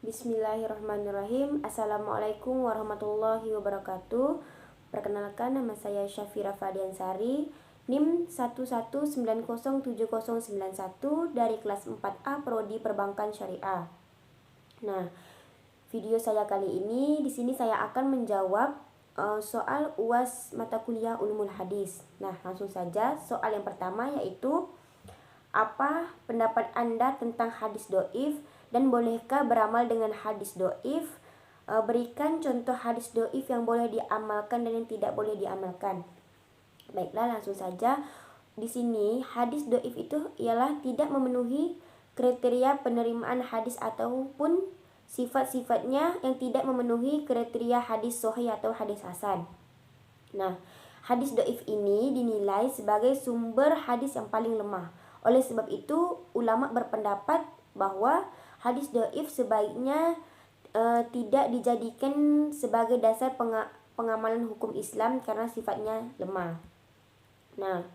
Bismillahirrahmanirrahim. Assalamualaikum warahmatullahi wabarakatuh. Perkenalkan, nama saya Syafira Fadiansari, NIM 1190791 dari kelas 4A Prodi Perbankan Syariah. Nah, video saya kali ini di sini saya akan menjawab soal UAS mata kuliah Ulumul Hadis. Nah, langsung saja soal yang pertama, yaitu apa pendapat Anda tentang hadis doif dan bolehkah beramal dengan hadis doif? Berikan contoh hadis doif yang boleh diamalkan dan yang tidak boleh diamalkan. Baiklah, langsung saja. Di sini hadis doif itu ialah tidak memenuhi kriteria penerimaan hadis ataupun sifat-sifatnya yang tidak memenuhi kriteria hadis sahih atau hadis hasan. Nah, hadis doif ini dinilai sebagai sumber hadis yang paling lemah. Oleh sebab itu, ulama berpendapat bahwa hadis doif sebaiknya tidak dijadikan sebagai dasar pengamalan hukum Islam karena sifatnya lemah. Nah,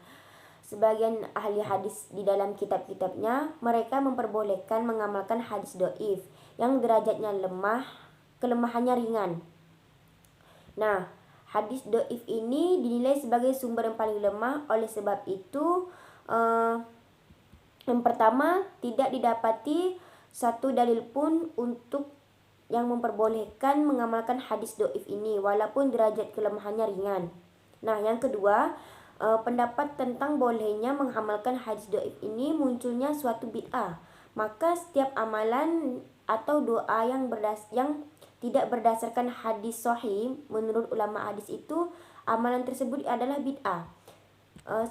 sebagian ahli hadis di dalam kitab-kitabnya, mereka memperbolehkan mengamalkan hadis doif yang derajatnya lemah, kelemahannya ringan. Nah, hadis doif ini dinilai sebagai sumber yang paling lemah. Oleh sebab itu, yang pertama, tidak didapati satu dalil pun untuk yang memperbolehkan mengamalkan hadis doif ini walaupun derajat kelemahannya ringan. Nah, yang kedua, pendapat tentang bolehnya mengamalkan hadis doif ini munculnya suatu bid'ah. Maka setiap amalan atau doa yang tidak berdasarkan hadis sahih menurut ulama hadis itu, amalan tersebut adalah bid'ah.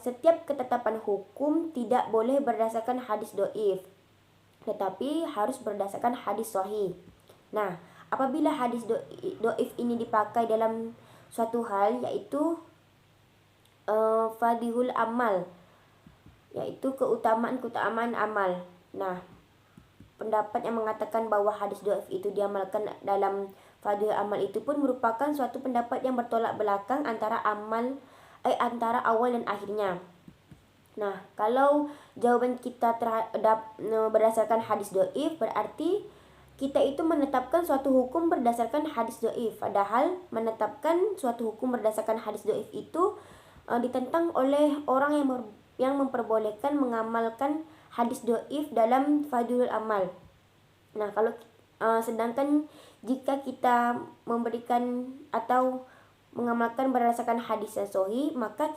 Setiap ketetapan hukum tidak boleh berdasarkan hadis doif, tetapi harus berdasarkan hadis sahih. Nah, apabila hadis doif ini dipakai dalam suatu hal, yaitu fadhilul amal, yaitu keutamaan amal. Nah, pendapat yang mengatakan bahwa hadis doif itu diamalkan dalam fadhil amal itu pun merupakan suatu pendapat yang bertolak belakang antara awal dan akhirnya. Nah, kalau jawaban kita terhadap berdasarkan hadis doif, berarti kita itu menetapkan suatu hukum berdasarkan hadis doif. Padahal menetapkan suatu hukum berdasarkan hadis doif itu ditentang oleh orang yang memperbolehkan mengamalkan hadis doif dalam fadhilul amal. Nah, kalau sedangkan jika kita memberikan atau mengamalkan berdasarkan hadis yang sahih, maka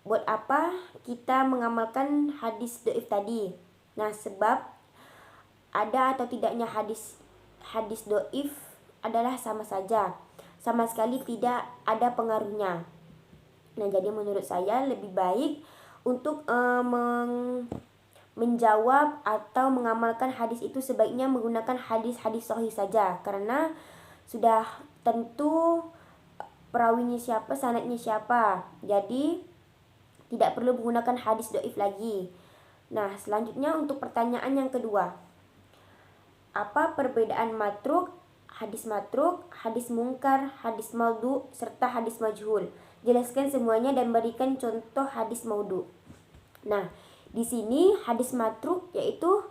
buat apa kita mengamalkan hadis doif tadi? Nah, sebab ada atau tidaknya hadis doif adalah sama saja, sama sekali tidak ada pengaruhnya. Nah, jadi menurut saya lebih baik untuk menjawab atau mengamalkan hadis itu sebaiknya menggunakan hadis-hadis sahih saja, karena sudah tentu perawinya siapa, sanadnya siapa. Jadi tidak perlu menggunakan hadis doif lagi. Nah, selanjutnya untuk pertanyaan yang kedua. Apa perbedaan hadis matruk, hadis mungkar, hadis maudhu, serta hadis majhul? Jelaskan semuanya dan berikan contoh hadis maudhu. Nah, di sini hadis matruk yaitu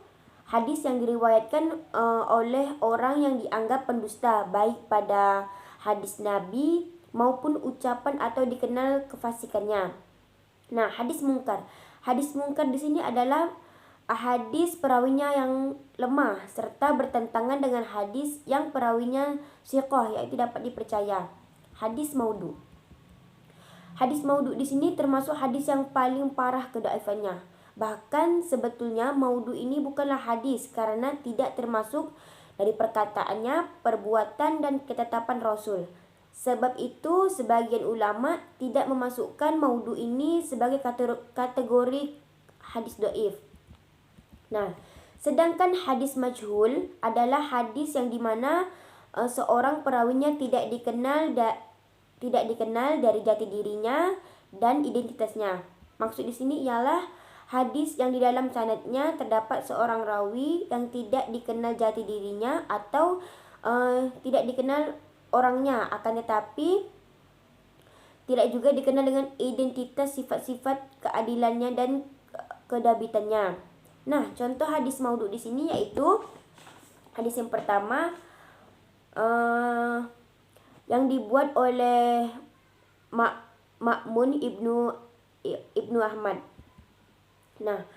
hadis yang diriwayatkan oleh orang yang dianggap pendusta, baik pada hadis Nabi maupun ucapan atau dikenal kefasikannya. Nah, hadis mungkar di sini adalah hadis perawinya yang lemah serta bertentangan dengan hadis yang perawinya thiqah, yaitu dapat dipercaya. Hadis maudhu di sini termasuk hadis yang paling parah kedaifannya. Bahkan sebetulnya maudhu ini bukanlah hadis karena tidak termasuk dari perkataannya, perbuatan dan ketetapan Rasul. Sebab itu sebagian ulama tidak memasukkan maudhu ini sebagai kategori hadis doif. Nah, sedangkan hadis majhul adalah hadis yang dimana seorang perawinya tidak dikenal dari jati dirinya dan identitasnya. Maksud di sini ialah hadis yang di dalam sanadnya terdapat seorang rawi yang tidak dikenal jati dirinya atau tidak dikenal orangnya, akan tetapi tidak juga dikenal dengan identitas, sifat-sifat keadilannya dan kedabitannya. Nah, contoh hadis maudhu di sini yaitu Hadis yang pertama yang dibuat oleh Ma'mun ibnu Ahmad. Nah,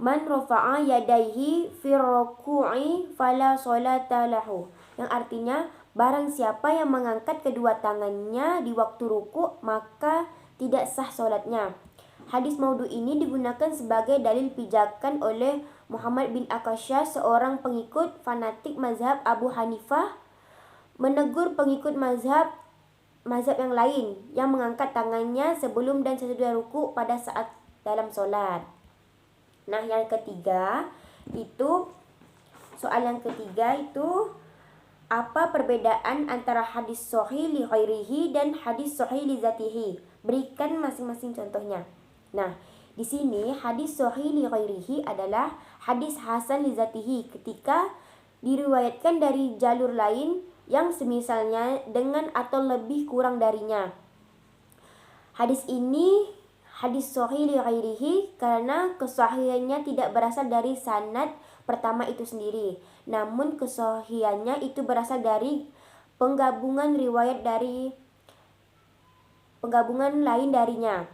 man rafa'a yadaihi fi ruku'i fala sholata lahu. Yang artinya barang siapa yang mengangkat kedua tangannya di waktu ruku, maka tidak sah sholatnya. Hadis maudhu ini digunakan sebagai dalil pijakan oleh Muhammad bin Akasya, seorang pengikut fanatik mazhab Abu Hanifah, menegur pengikut mazhab yang lain yang mengangkat tangannya sebelum dan sesudah ruku pada saat dalam sholat. Nah, yang ketiga itu, soal yang ketiga itu, apa perbedaan antara hadis sahih li ghairihi dan hadis sahih li zatihi? Berikan masing-masing contohnya. Nah, di sini hadis sahih li ghairihi adalah hadis hasan li zatihi ketika diriwayatkan dari jalur lain yang semisalnya dengan atau lebih kurang darinya. Hadis ini hadis sahih li ghairihi karena kesahihannya tidak berasal dari sanad pertama itu sendiri, namun kesahihannya itu berasal dari penggabungan riwayat dari penggabungan lain darinya.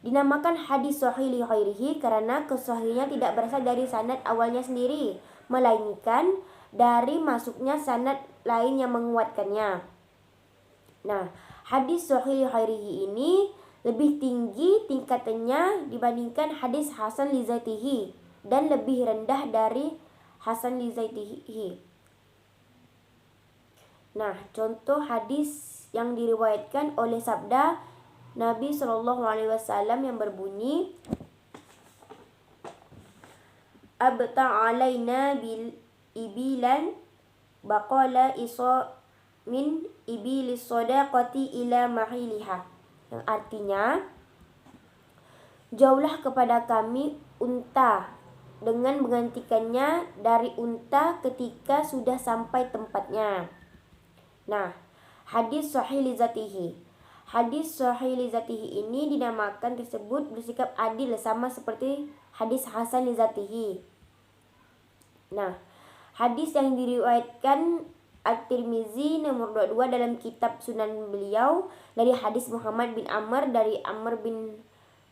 Dinamakan hadis sahih li ghairihi karena kesahihannya tidak berasal dari sanad awalnya sendiri, melainkan dari masuknya sanad lain yang menguatkannya. Nah, hadis sahih li ghairihi ini lebih tinggi tingkatannya dibandingkan hadis hasan li zatihi dan lebih rendah dari hasan li zatihi. Nah, contoh hadis yang diriwayatkan oleh sabda Nabi SAW yang berbunyi, abta alaina bil ibilan baqala isa min ibilis sadaqati ila mahiliha. Yang artinya, jauhlah kepada kami unta dengan menggantikannya dari unta ketika sudah sampai tempatnya. Nah, hadis sahih li zatihi. Hadis sahih li zatihi ini dinamakan tersebut bersikap adil sama seperti hadis hasan li zatihi. Nah, hadis yang diriwayatkan At-Tirmizi nomor 22 dalam kitab Sunan beliau dari hadis Muhammad bin Amr dari Amr bin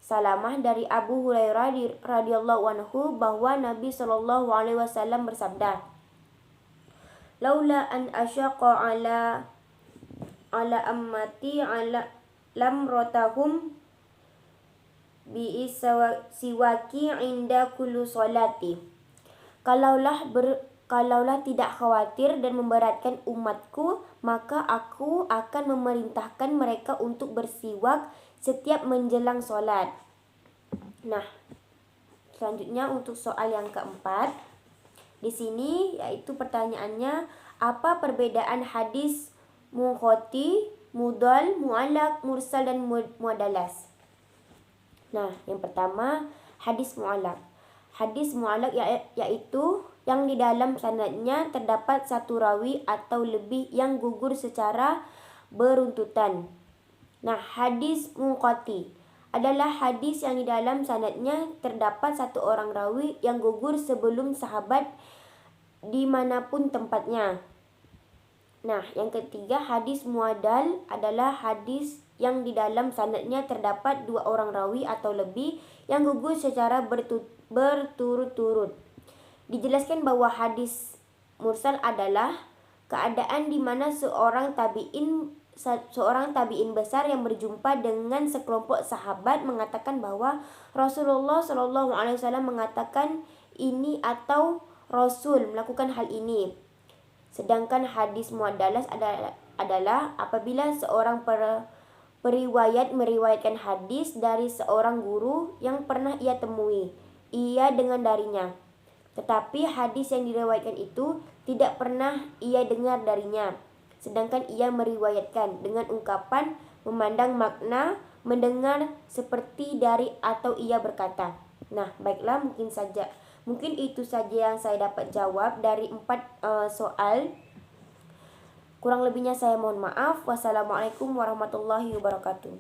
Salamah dari Abu Hurairah radhiyallahu anhu bahwa Nabi SAW bersabda, laula an asyaqa ala ammati ala lam rotahum bi siwaki inda kullu salati. Kalaulah tidak khawatir dan memberatkan umatku, maka aku akan memerintahkan mereka untuk bersiwak setiap menjelang sholat. Nah, selanjutnya untuk soal yang keempat, di sini yaitu pertanyaannya, apa perbedaan hadis munqati, mudal, mu'allaq, mursal dan muadalas? Nah, yang pertama hadis mu'allaq. Hadis mu'allaq yaitu yang di dalam sanadnya terdapat satu rawi atau lebih yang gugur secara beruntutan. Nah, hadis munqati adalah hadis yang di dalam sanadnya terdapat satu orang rawi yang gugur sebelum sahabat dimanapun tempatnya. Nah, yang ketiga hadis muadal adalah hadis yang di dalam sanadnya terdapat dua orang rawi atau lebih yang gugur secara berturut-turut. Dijelaskan bahwa hadis mursal adalah keadaan di mana seorang tabi'in besar yang berjumpa dengan sekelompok sahabat mengatakan bahwa Rasulullah SAW mengatakan ini atau Rasul melakukan hal ini. Sedangkan hadis muadalas adalah apabila seorang periwayat meriwayatkan hadis dari seorang guru yang pernah ia temui, ia dengar darinya. Tetapi hadis yang diriwayatkan itu tidak pernah ia dengar darinya. Sedangkan ia meriwayatkan dengan ungkapan memandang makna, mendengar seperti dari atau ia berkata. Nah, baiklah, mungkin itu saja yang saya dapat jawab dari 4 soal. Kurang lebihnya saya mohon maaf. Wassalamualaikum warahmatullahi wabarakatuh.